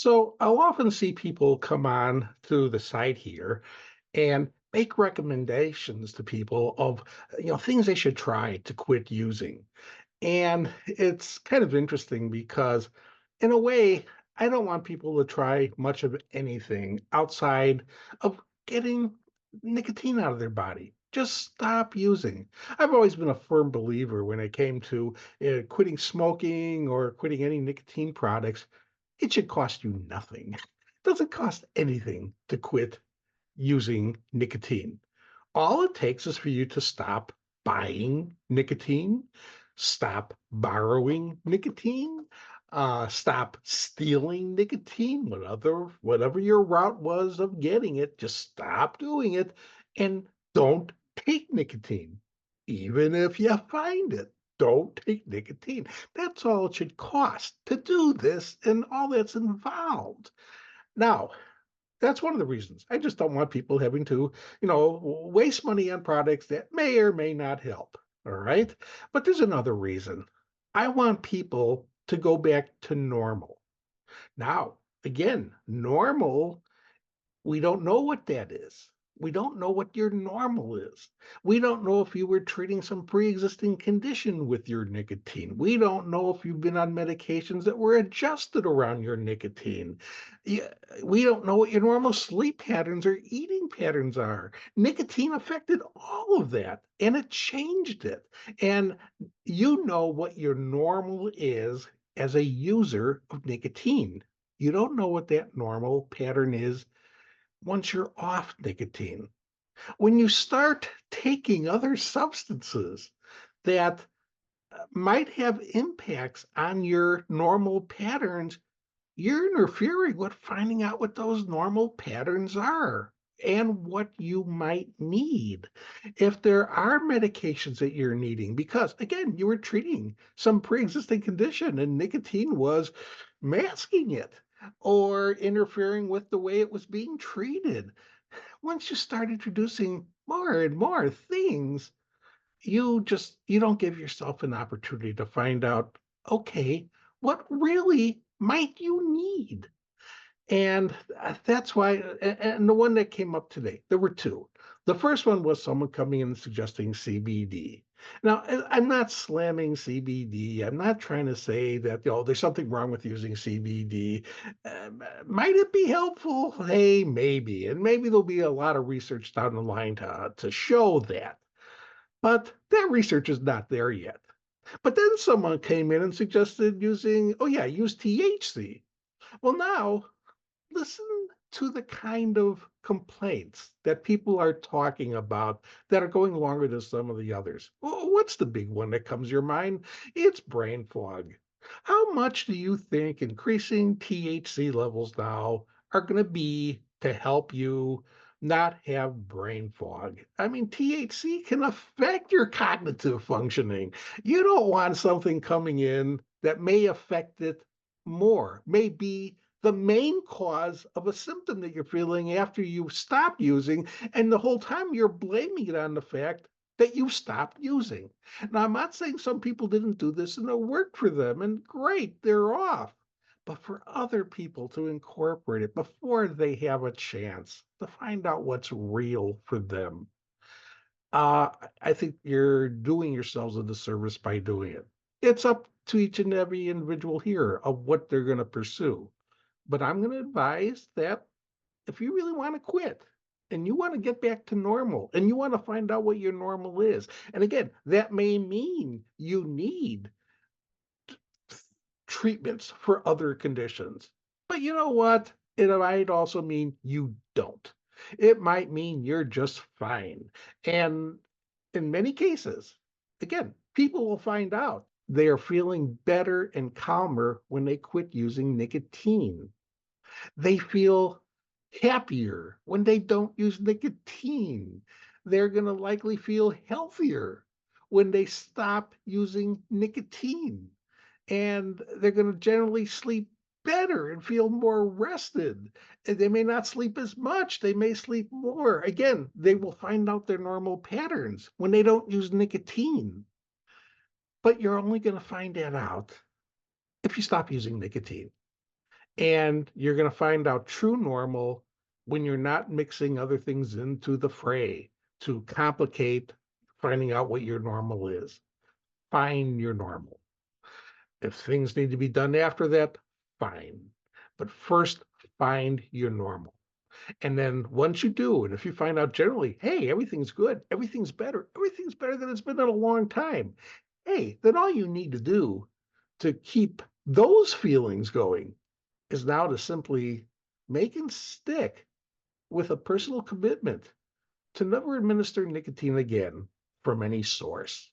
So I'll often see people come on to the site here and make recommendations to people of things they should try to quit using. And it's kind of interesting because in a way, I don't want people to try much of anything outside of getting nicotine out of their body. Just stop using. I've always been a firm believer when it came to quitting smoking or quitting any nicotine products. It should cost you nothing. It doesn't cost anything to quit using nicotine. All it takes is for you to stop buying nicotine, stop borrowing nicotine, stop stealing nicotine, whatever your route was of getting it, just stop doing it and don't take nicotine. Even if you find it, don't take nicotine. That's all it should cost to do this and all that's involved. Now, that's one of the reasons. I just don't want people having to, waste money on products that may or may not help. All right. But there's another reason. I want people to go back to normal. Now, again, normal, we don't know what that is. We don't know what your normal is. We don't know if you were treating some pre-existing condition with your nicotine. We don't know if you've been on medications that were adjusted around your nicotine. Yeah, we don't know what your normal sleep patterns or eating patterns are. Nicotine affected all of that and it changed it. And you know what your normal is as a user of nicotine. You don't know what that normal pattern is once you're off nicotine. When you start taking other substances that might have impacts on your normal patterns, you're interfering with finding out what those normal patterns are and what you might need. If there are medications that you're needing, because again, you were treating some pre existing condition and nicotine was masking it or interfering with the way it was being treated. Once you start introducing more and more things, you don't give yourself an opportunity to find out, okay, what really might you need? And that's why, and the one that came up today, there were two. The first one was someone coming in and suggesting CBD. Now, I'm not slamming CBD. I'm not trying to say that, there's something wrong with using CBD. Might it be helpful? Hey, maybe. And maybe there'll be a lot of research down the line to show that. But that research is not there yet. But then someone came in and suggested using, oh, yeah, use THC. Well, now listen to the kind of complaints that people are talking about that are going longer than some of the others. What's the big one that comes to your mind? It's brain fog. How much do you think increasing THC levels now are going to be to help you not have brain fog? I mean, THC can affect your cognitive functioning. You don't want something coming in that may affect it more, may be the main cause of a symptom that you're feeling after you stop using. And the whole time you're blaming it on the fact that you stopped using. Now, I'm not saying some people didn't do this and it worked for them, and great, they're off. But for other people to incorporate it before they have a chance to find out what's real for them, I think you're doing yourselves a disservice by doing it. It's up to each and every individual here of what they're going to pursue. But I'm going to advise that if you really want to quit and you want to get back to normal and you want to find out what your normal is, and again, that may mean you need treatments for other conditions. But you know what? It might also mean you don't. It might mean you're just fine. And in many cases, again, people will find out they are feeling better and calmer when they quit using nicotine. They feel happier when they don't use nicotine. They're going to likely feel healthier when they stop using nicotine. And they're going to generally sleep better and feel more rested. And they may not sleep as much, they may sleep more. Again, they will find out their normal patterns when they don't use nicotine. But you're only going to find that out if you stop using nicotine. And you're going to find out true normal when you're not mixing other things into the fray to complicate finding out what your normal is. Find your normal. If things need to be done after that, fine. But first, find your normal. And then once you do, and if you find out generally, hey, everything's good, everything's better than it's been in a long time, hey, then all you need to do to keep those feelings going is now to simply make and stick with a personal commitment to never administer nicotine again from any source.